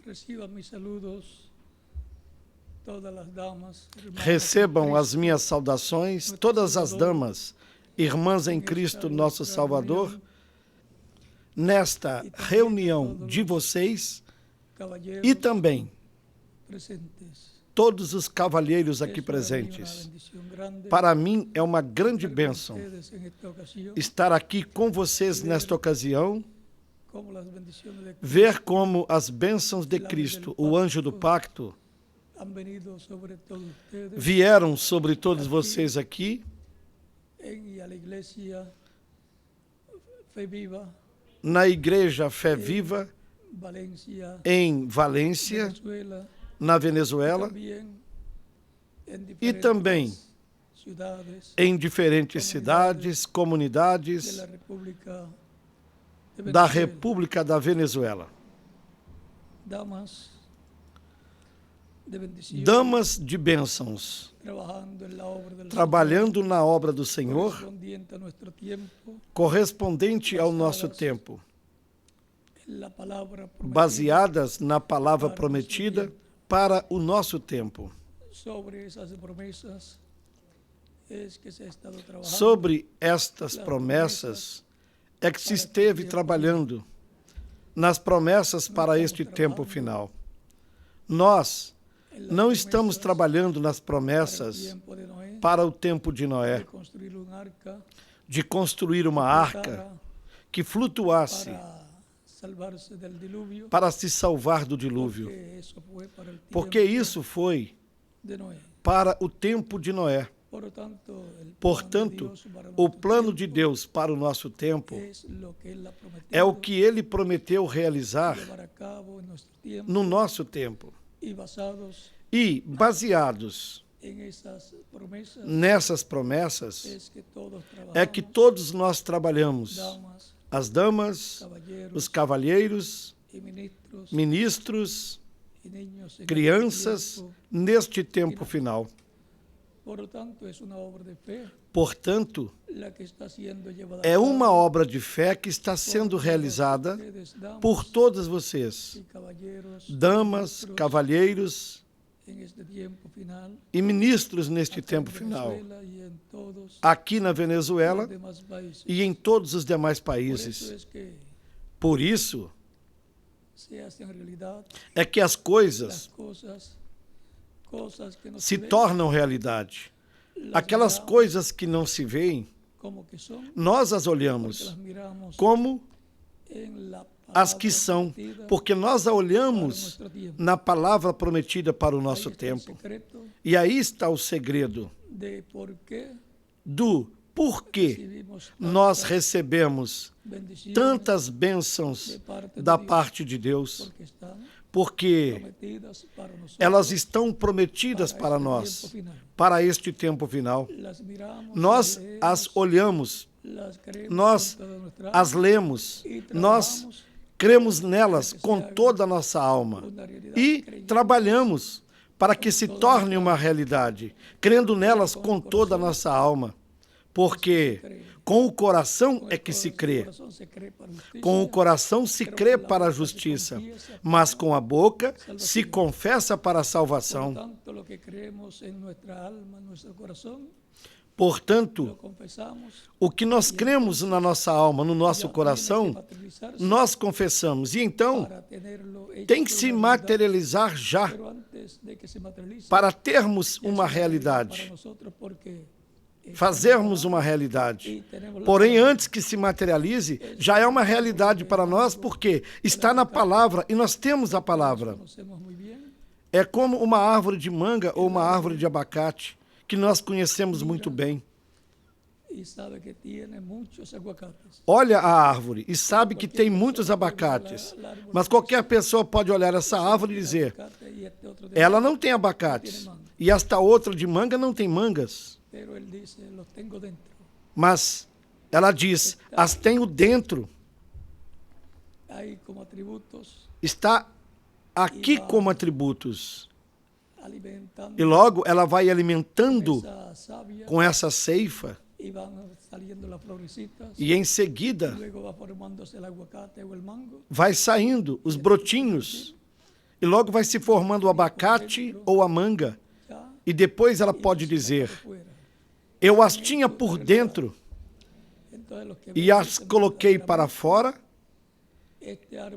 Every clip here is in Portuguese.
Reciban mis saludos todas las damas, hermanas Recebam en as Cristo, minhas saudações, todas as damas, irmãs em Cristo, nosso Salvador, nesta reunião de vocês caballeros e também presentes. todos os cavalheiros aqui Es para mí una presentes. bendición grande Para mim é uma grande estar con bênção ustedes en esta ocasión, estar aqui com vocês nesta ocasião, como las bendiciones de Cristo ver como as bênçãos de Cristo, o anjo do pacto, han venido sobre todos ustedes vieram sobre todos vocês aqui y a la iglesia Fe Viva, na Igreja Fé Viva, Valencia, em Valência, Venezuela, na Venezuela, también en e diferentes também ciudades em diferentes cidades, de comunidades la República de da Venezuela. República da Venezuela. Damas de bendición, Damas de bênçãos, trabajando en la obra del trabalhando na obra do Señor, Senhor, correspondiente a nuestro tiempo, correspondente ao nosso tempo, en la palabra prometida baseadas na palavra prometida para o nosso tempo. sobre esas promesas es que se ha estado trabajando. Sobre estas promessas é que se esteve trabalhando, nas promessas para este tempo final. Nós En las não estamos promesas trabalhando nas para el promessas tiempo de Noé, para o tempo de Noé, de construir un arca de construir uma arca que flutuasse para salvarse del diluvio, para se salvar do dilúvio, porque eso fue para el porque tiempo isso foi de Noé. para o tempo de Noé. Portanto, o plano de Deus para o nosso tempo é o que Ele prometeu realizar no nosso tempo. E, baseados nessas promessas, é que todos nós trabalhamos, as damas, os cavalheiros, ministros, crianças, neste tempo final. Portanto, é uma obra de fé que está sendo realizada por todos vocês, damas, cavalheiros e ministros neste tempo final, aqui na Venezuela e em todos os demais países. Por isso, é que as coisas se tornam realidade. Aquelas coisas que não se veem, nós as olhamos como as que são, porque nós a olhamos na palavra prometida para o nosso tempo. E aí está o segredo do porquê nós recebemos tantas bênçãos da parte de Deus, porque elas estão prometidas para nós, para este tempo final. Nós as olhamos, nós as lemos, nós cremos nelas com toda a nossa alma e trabalhamos para que se torne uma realidade, crendo nelas com toda a nossa alma, porque com o coração é que se crê. Com o coração se crê para a justiça, mas com a boca se confessa para a salvação. Portanto, o que nós cremos na nossa alma, no nosso coração, nós confessamos. E então, tem que se materializar já, para termos uma realidade. Fazermos uma realidade. Porém, antes que se materialize, já é uma realidade para nós, porque está na palavra e nós temos a palavra. É como uma árvore de manga ou uma árvore de abacate, que nós conhecemos muito bem. Olha a árvore e sabe que tem muitos abacates, mas qualquer pessoa pode olhar essa árvore e dizer, ela não tem abacates, e esta outra de manga não tem mangas. Mas ela diz, as tenho dentro. Está aqui como atributos. E logo ela vai alimentando com essa ceifa. E em seguida vai saindo os brotinhos. E logo vai se formando o abacate ou a manga. E depois ela pode dizer: eu as tinha por dentro e as coloquei para fora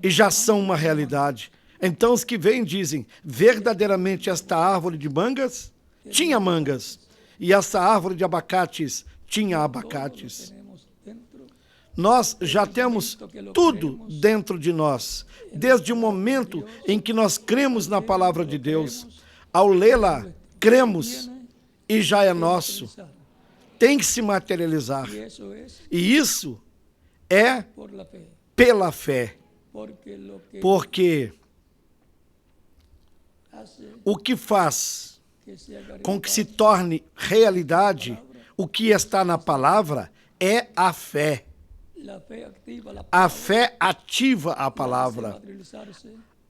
e já são uma realidade. Então os que vêm dizem: verdadeiramente esta árvore de mangas tinha mangas e essa árvore de abacates tinha abacates. Nós já temos tudo dentro de nós, desde o momento em que nós cremos na palavra de Deus. Ao lê-la, cremos e já é nosso. Tem que se materializar. E isso é pela fé. Porque o que faz com que se torne realidade o que está na palavra é a fé. A fé ativa a palavra,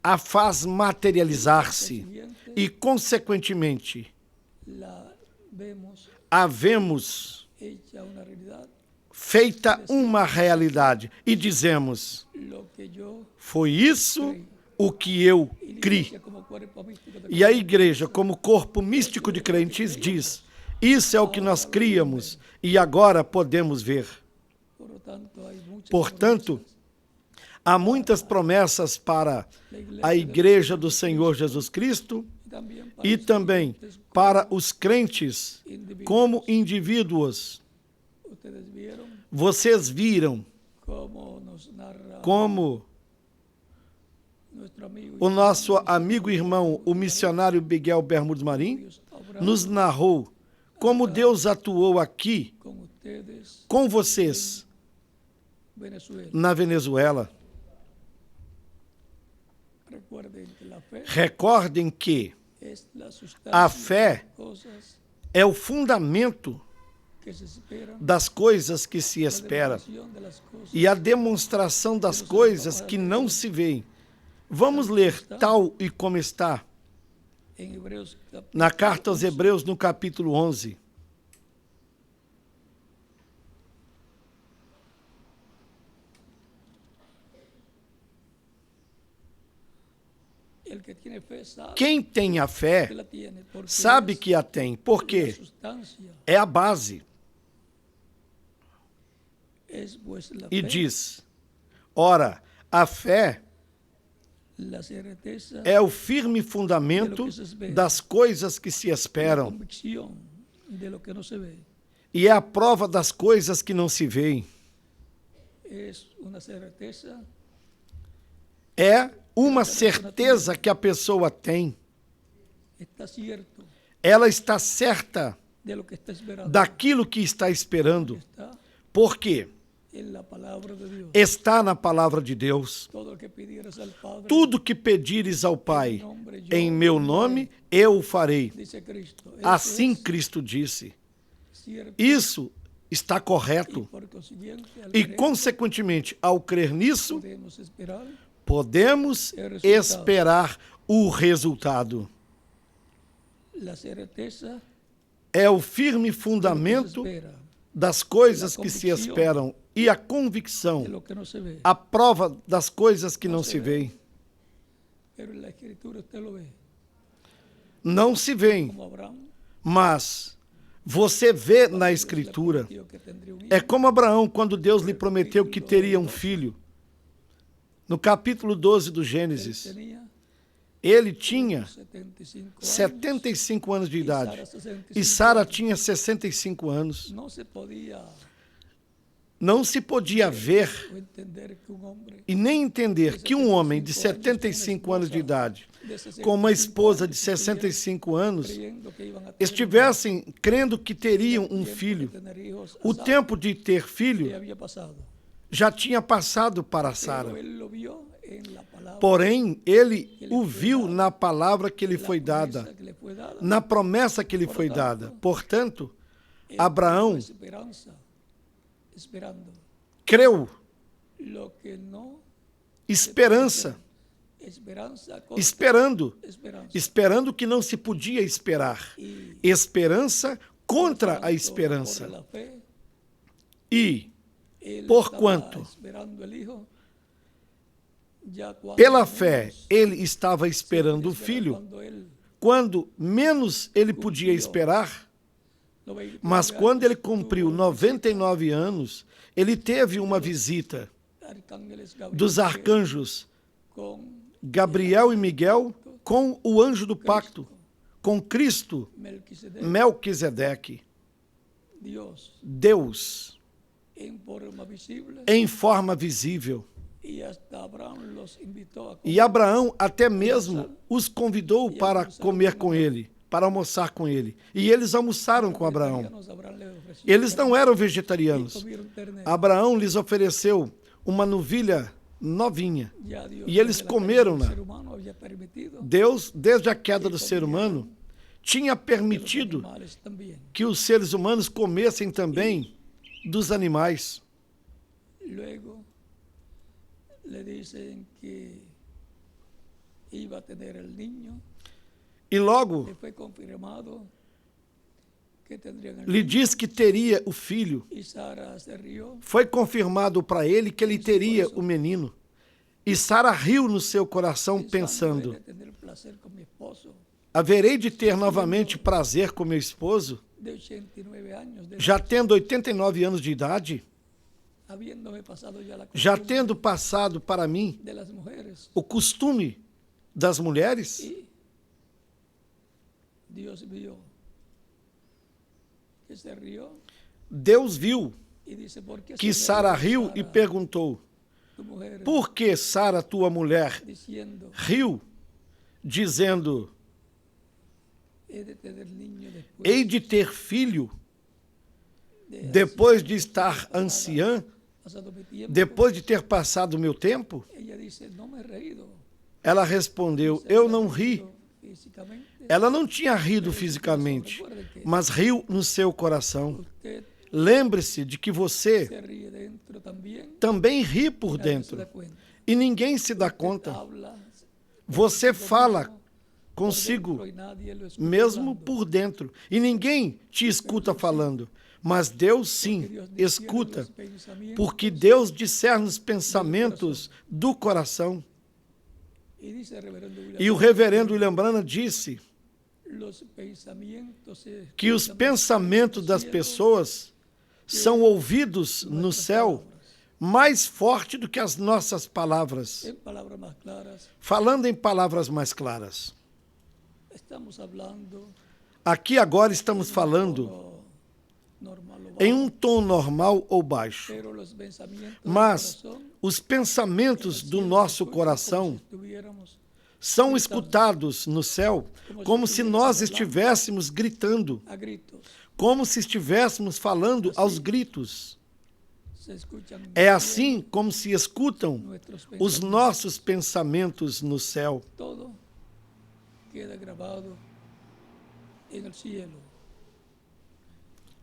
a faz materializar-se e, consequentemente, a vemos feita uma realidade e dizemos: foi isso o que eu criei. E a igreja, como corpo místico de crentes, diz: isso é o que nós criamos e agora podemos ver. Portanto, há muitas promessas para a igreja do Senhor Jesus Cristo e também para os crentes como indivíduos. Vocês viram como o nosso amigo e irmão, o missionário Miguel Bermudes Marim, nos narrou como Deus atuou aqui com vocês na Venezuela. Recordem que a fé é o fundamento das coisas que se esperam e a demonstração das coisas que não se veem. Vamos ler tal e como está na carta aos Hebreus, no capítulo 11. Quem tem a fé sabe que a tem, porque é a base. E diz: ora, a fé é o firme fundamento das coisas que se esperam e é a prova das coisas que não se veem. É uma certeza que a pessoa tem. Ela está certa daquilo que está esperando. Por quê? Está na palavra de Deus. Tudo que pedires ao Pai em meu nome, eu o farei. Assim Cristo disse. Isso está correto. E, consequentemente, ao crer nisso, podemos esperar o resultado. É o firme fundamento das coisas que se esperam e a convicção, a prova das coisas que não se veem. Não se veem, mas você vê na Escritura. É como Abraão, quando Deus lhe prometeu que teria um filho. No capítulo 12 do Gênesis, ele tinha 75 anos de idade e Sara tinha 65 anos. Não se podia ver e nem entender que um homem de 75 anos de idade, com uma esposa de 65 anos, estivessem crendo que teriam um filho. O tempo de ter filho já tinha passado para Sara. Porém, ele o viu na palavra que lhe foi dada, na promessa que lhe foi dada. Portanto, Abraão creu. Esperança. Esperando que não se podia esperar. Esperança contra a esperança. E, porquanto Pela fé, ele estava esperando o filho, quando menos ele podia esperar. Mas quando ele cumpriu 99 anos, ele teve uma visita dos arcanjos Gabriel e Miguel com o anjo do pacto, com Cristo, Melquisedeque, Deus, em forma visível. E Abraão até mesmo os convidou para comer com ele, para almoçar com ele. E eles almoçaram com Abraão. Eles não eram vegetarianos. Abraão lhes ofereceu uma novilha novinha. E eles comeram-na. Deus, desde a queda do ser humano, tinha permitido que os seres humanos comessem também dos animais. E logo lhe diz que teria o filho. Foi confirmado para ele que ele teria o menino. E Sara riu no seu coração, pensando: haverei de ter novamente prazer com meu esposo, já tendo 89 anos de idade, já tendo passado para mim o costume das mulheres. Deus viu que Sara riu e perguntou: por que Sara, tua mulher, riu, dizendo: hei de ter filho depois de estar anciã, depois de ter passado o meu tempo? Ela respondeu: eu não ri. Ela não tinha rido fisicamente, mas riu no seu coração. Lembre-se de que você também ri por dentro e ninguém se dá conta. Você fala consigo mesmo por dentro e ninguém te escuta falando. Mas Deus sim escuta, porque Deus discerne os pensamentos do coração. E o reverendo William Branham disse que os pensamentos das pessoas são ouvidos no céu mais forte do que as nossas palavras. Falando em palavras mais claras. Aqui agora estamos falando em um tom normal ou baixo. Mas os pensamentos do nosso coração são escutados no céu como se nós estivéssemos gritando, como se estivéssemos falando aos gritos. É assim como se escutam os nossos pensamentos no céu.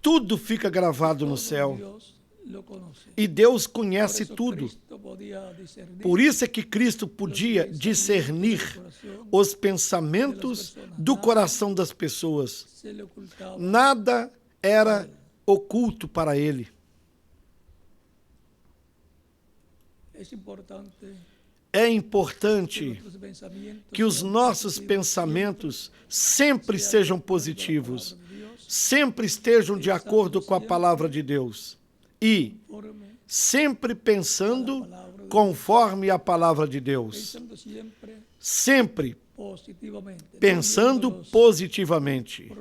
Tudo fica gravado no céu. E Deus conhece tudo. Por isso é que Cristo podia discernir os pensamentos do coração das pessoas. Nada era oculto para ele. É importante que os nossos pensamentos sempre sejam positivos, sempre estejam de acordo com a palavra de Deus e sempre pensando conforme a palavra de Deus, sempre pensando positivamente,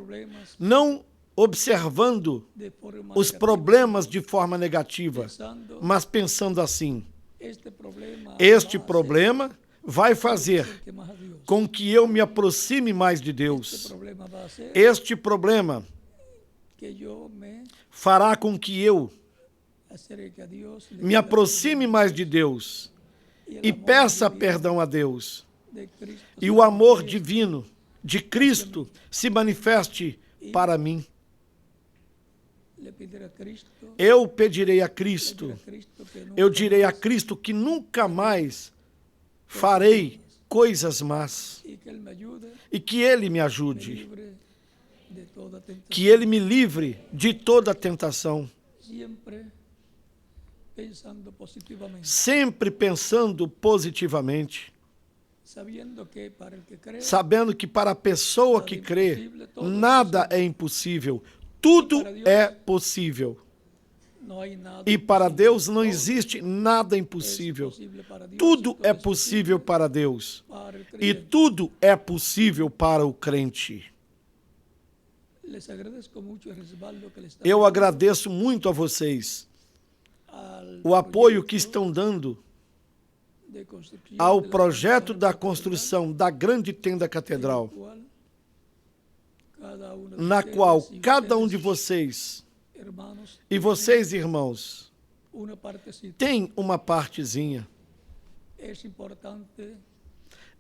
não observando os problemas de forma negativa, mas pensando assim: este problema vai fazer com que eu me aproxime mais de Deus. Este problema fará com que eu me aproxime mais de Deus e peça perdão a Deus. E o amor divino de Cristo se manifeste para mim. Eu pedirei a Cristo, eu direi a Cristo que nunca mais farei coisas más e que Ele me ajude, que Ele me livre de toda tentação. pensando positivamente, sempre pensando positivamente, sabiendo que para el que cree, sabendo que para a pessoa que crê, nada é impossível, tudo é possível. no hay nada E para imposible. Deus não Todo existe nada es impossível. posible para Dios, Tudo y todo é es possível posible para Deus. para el E creyente. tudo é possível para o crente. Les agradezco mucho el respaldo que le están Eu dando agradeço muito a vocês al o apoio que proyecto estão dando de construcción ao de la projeto gran da catedral, construção da grande tenda catedral, na na qual cada um de vocês hermanos, e vocês, irmãos, uma partecita. tem uma partezinha. É importante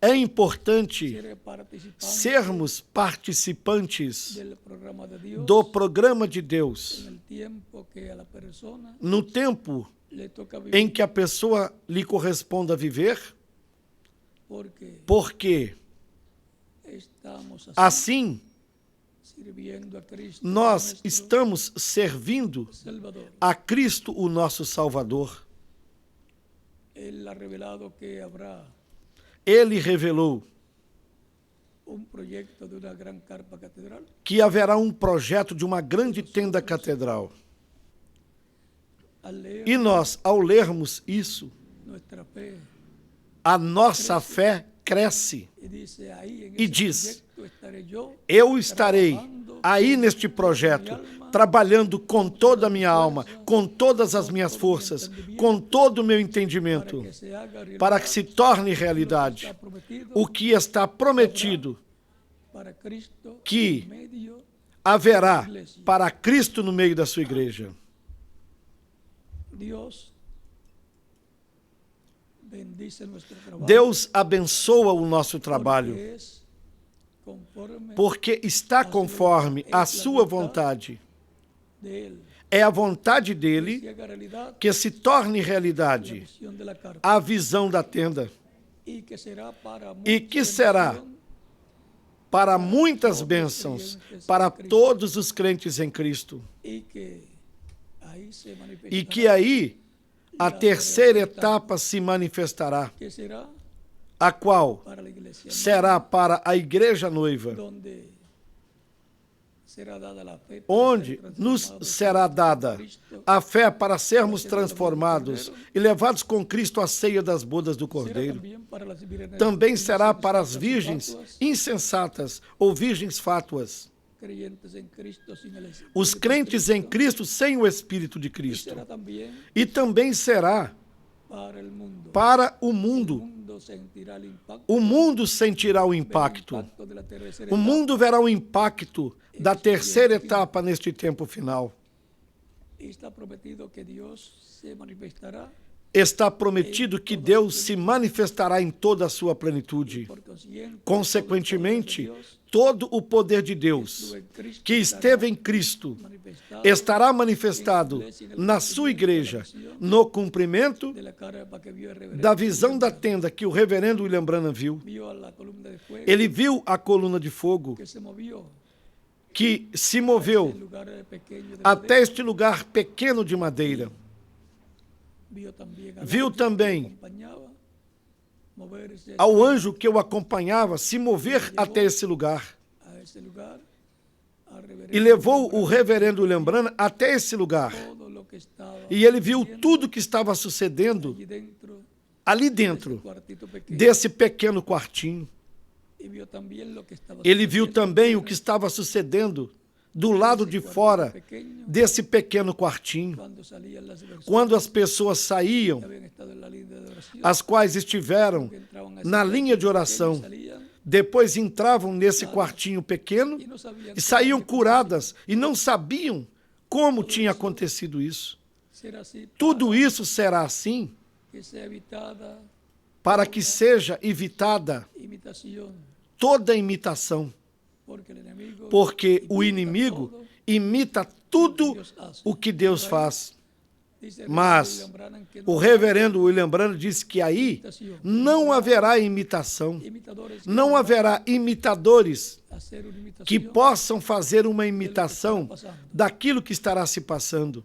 É importante ser participante sermos participantes del programa de Dios do programa de Deus en el tiempo que a la persona no tempo le toca vivir, em que a pessoa lhe corresponda viver, porque estamos assim sirviendo a Cristo, nós nuestro estamos servindo Salvador. a Cristo, o nosso Salvador. Él ha revelado que habrá Ele revelou proyecto de una gran carpa catedral. que haverá um projeto de uma grande tenda catedral. Al leer E nós, ao lermos isso, nuestra fe a nossa fé cresce y dice ahí en e ese diz: proyecto estaré yo eu estarei aí neste projeto, trabalhando com toda a minha alma, com todas as minhas forças, com todo o meu entendimento, para que se torne realidade o que está prometido, para Cristo que en medio haverá para Cristo no meio da sua igreja. Dios bendice nuestro trabajo. Deus abençoa o nosso trabalho, porque es conforme porque está conforme a sua vontade. de él. É a vontade Se dele haga realidad que se torne la realidade visión de la carpa a visão da tenda, y que será para e que será bendición para muitas bênçãos para todos os crentes em Cristo. y que ahí se manifestará, E que aí a terceira etapa se manifestará, que será a qual para la iglesia será para a igreja noiva, donde será dada la fe para onde ser nos transformados será dada por Cristo. a fé para sermos transformados e levados com Cristo à ceia das bodas do Será Cordeiro. también para las vírgenes Também será para as insensatas y virgens fatuas, insensatas ou virgens fátuas, creyentes en Cristo sin el Espíritu os de crentes em Cristo sem o Espírito de Y Cristo. será también E também será para el mundo. para o El mundo. mundo sentirá el impacto, O mundo sentirá o del impacto. impacto de la tercera O etapa. mundo verá o impacto da terceira etapa neste tempo final. Y está prometido que Dios se manifestará. Está prometido que Deus se manifestará em toda a sua plenitude. Por consiguiente, Consequentemente, todo el poder de Dios todo o poder de Deus que esteve em Cristo manifestado estará manifestado na sua igreja, no cumprimento de la carpa que vio el reverendo. da visão da tenda que o reverendo William Branham viu. Vio a la columna de fuego Ele viu a coluna de fogo que se movió que se del moveu lugar pequeño de até madera. este lugar pequeno de madeira. Viu também Viu também ao anjo que o acompanhava se mover até esse lugar e levou o reverendo William Branham até esse lugar. E ele viu tudo que estava sucedendo ali dentro desse pequeno quartinho. Ele viu também o que estava sucedendo do lado de fora desse pequeno quartinho, quando as pessoas saíam, as quais estiveram na linha de oração, depois entravam nesse quartinho pequeno e saíam curadas e não sabiam como tinha acontecido isso. Tudo isso será assim para que seja evitada toda imitação, porque o inimigo imita tudo o que Deus faz. Mas o reverendo William Branham disse que aí não haverá imitação, não haverá imitadores que possam fazer uma imitação daquilo que estará se passando.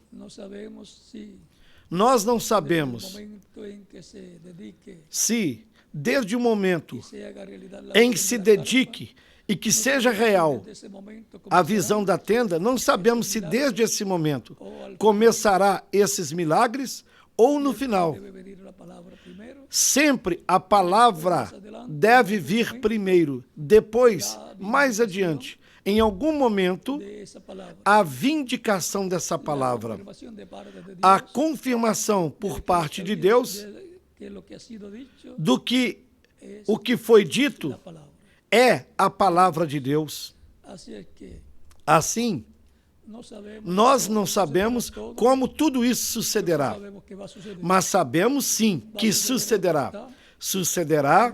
Nós não desde el sabemos momento en que se dedique se, desde o momento y se haga realidad la em que visión se de la carpa, dedique e que no seja sabemos si real desde ese momento a comenzará visão da tenda, não sabemos se desde esse momento começará esses milagres ou no final. debe venir la palabra primero, Sempre a palavra deve vir primeiro, depois, mais adiante, em algum momento, de esa palabra. a vindicação dessa La palavra, confirmación de parte de a Dios confirmação por parte de Deus de que lo que ha sido dicho do que es o que foi la dito palabra. é a palavra de Deus. Así es que Assim, no sabemos nós cómo não sabemos sucederá todo, como tudo isso sucederá, sabemos que va a suceder. mas sabemos sim que sucederá. Sucederá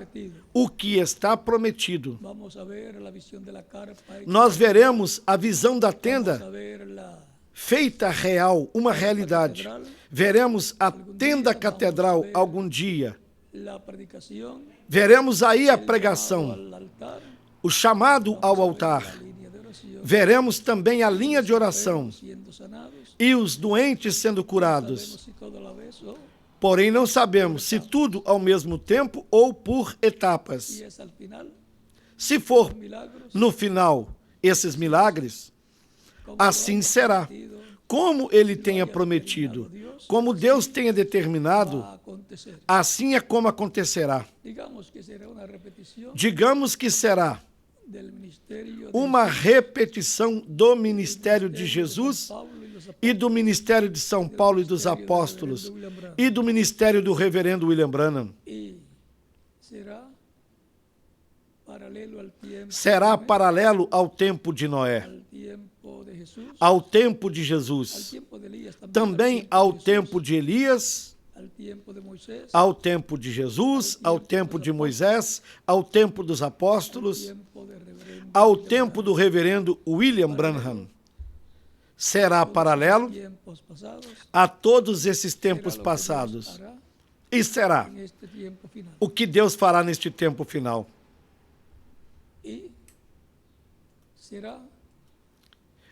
o que está prometido. Vamos a ver la visión de la carpa y Nós veremos a visão da vamos a tenda ver la feita real, uma realidade. Veremos a tenda catedral algum dia. predicación, Veremos aí a el pregação, llamado al altar, o chamado ao la altar. línea de oración, Veremos também a linha de oração siendo sanados. e os doentes sendo curados. Sabemos si todo a la vez o Porém, não sabemos se tudo ao mesmo tempo ou por etapas. si es al final, Se for milagros, no final esses milagres, como assim lo ha será. prometido, Como ele tenha prometido, como Deus tenha determinado, va a acontecer. assim é como acontecerá. Digamos que será una repetición Digamos que será del ministerio uma repetição do ministério de Jesus Pablo y los e do ministério de São Paulo e dos apóstolos e do ministério do reverendo William Branham. y será paralelo al tiempo, Será paralelo ao tempo de Noé, al tiempo de Jesús, ao tempo de al Jesus, tiempo de Elías também ao tempo de Elias, al tiempo de Moisés, ao tempo de Jesus, ao tempo de Moisés, ao tempo dos apóstolos, tiempo de reverendo, ao tempo do reverendo William Branham. Será paralelo tiempos pasados, a todos esses será tempos lo que Dios passados. hará E será en este tiempo final. o que Deus fará neste tempo final. Y será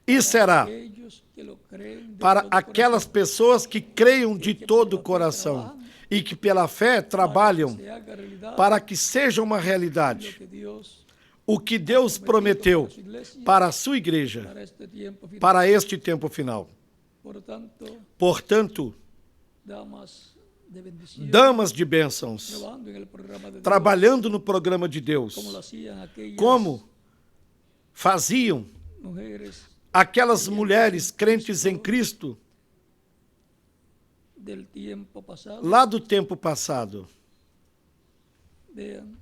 E será aquellos que lo creen de para todo aquelas corazón, pessoas que creiam de todo o coração e que pela fé trabalham se haga realidad para que seja uma lo realidade que Dios o que Deus prometeu para su iglesia para a sua igreja, para este tiempo final. para este tempo final. Por tanto, Portanto, damas de bendición, damas de bênçãos, trabajando en el programa de Dios, trabalhando no programa de Deus, como lo hacían aquellas como faziam mujeres aquelas mulheres crentes em Cristo del tiempo pasado. lá do tempo passado. Vean,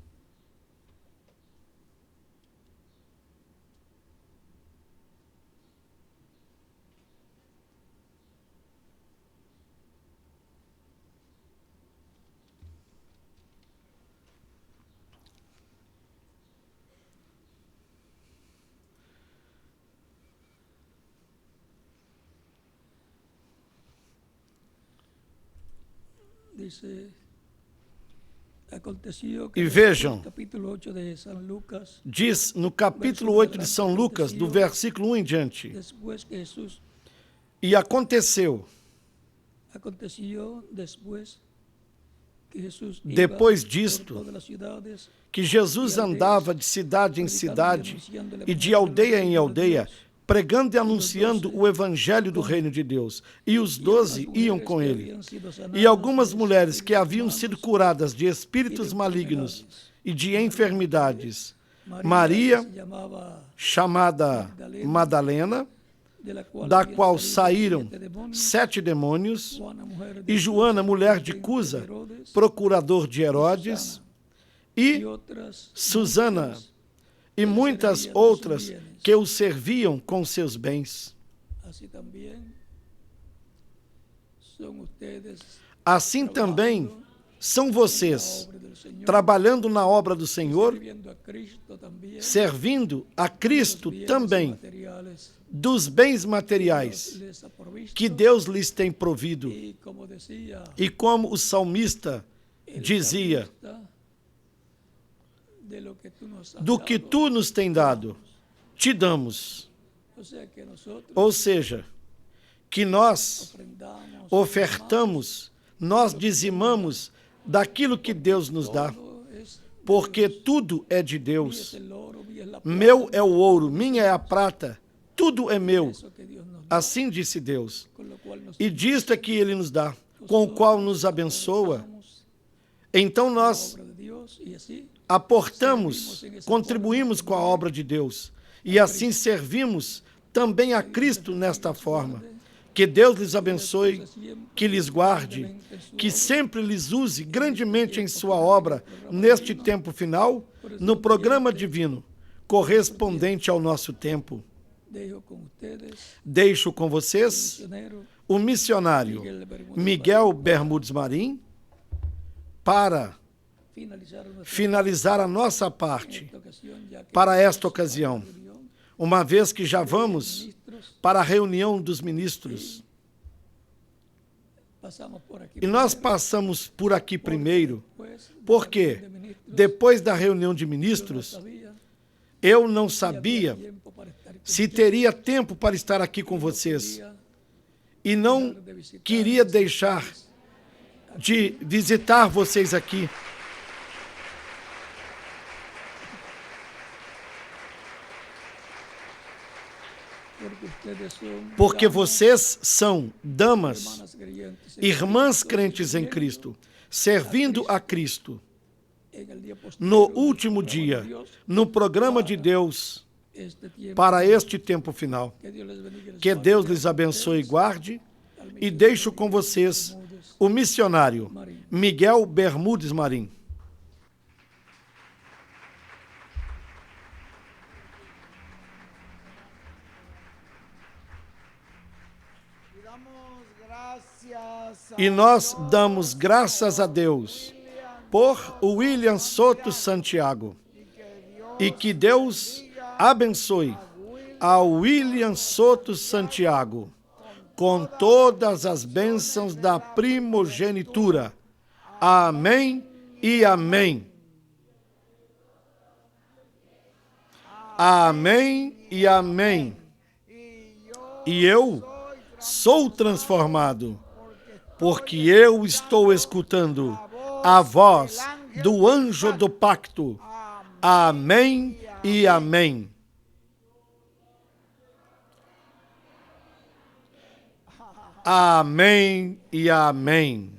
dice, aconteció que E vejam, el capítulo 8 de San Lucas, diz no capítulo 8 de São Lucas, do versículo 1 em diante, después que Jesús e aconteció, aconteció después que Jesús iba depois por disto, todas las ciudades que Jesus andava de cidade em cidade e de aldeia em aldeia, pregando e anunciando o evangelho do reino de Deus. E os 12 iam com ele. E algumas mulheres que haviam sido curadas de espíritos malignos e de enfermidades, Maria, se llamaba, chamada Madalena, da qual saíram 7 demônios, Juana, mujer de e Joana, mulher de Cusa, procurador de Herodes, e otras Susana, e muitas outras que o serviam com seus bens. así también son ustedes Assim também são vocês, obra del Señor, trabalhando na obra do Senhor, sirviendo a Cristo también, servindo a Cristo bienes também, materiales dos bens materiais les ha provisto, que Deus lhes tem provido. y como decía E como o salmista el dizia, salmista, de lo que tú nos has do que dado, tu nos tem dado, te damos. o sea que nosotros Ou seja, que nós ofertamos, nós dizimamos daquilo que Deus nos dá, porque tudo é de Deus. Meu é o ouro, minha é a prata, tudo é meu. Assim disse Deus. E disto é que Ele nos dá, com o qual nos abençoa. Então nós aportamos, contribuímos com a obra de Deus e assim servimos também a Cristo nesta forma. Que Deus lhes abençoe, que lhes guarde, que sempre lhes use grandemente em sua obra neste tempo final, no programa divino, correspondente ao nosso tempo. Deixo com vocês o missionário Miguel Bermudes Marim para finalizar a nossa parte para esta ocasião, uma vez que já vamos para a reunião dos ministros. E nós passamos por aqui primeiro, porque depois da reunião de ministros, eu não sabia se teria tempo para estar aqui com vocês e não queria deixar de visitar vocês aqui. Porque vocês são damas, irmãs crentes em Cristo, servindo a Cristo. No último dia, no programa de Deus, para este tempo final. Que Deus lhes abençoe e guarde, e deixo com vocês o missionário Miguel Bermudes Marim. E nós damos graças a Deus por William Soto Santiago. E que Deus abençoe a William Soto Santiago com todas as bênçãos da primogenitura. Amém e amém. Amém e amém. E eu sou transformado, porque eu estou escutando a voz do anjo do pacto. Amém e amém. Amém e amém.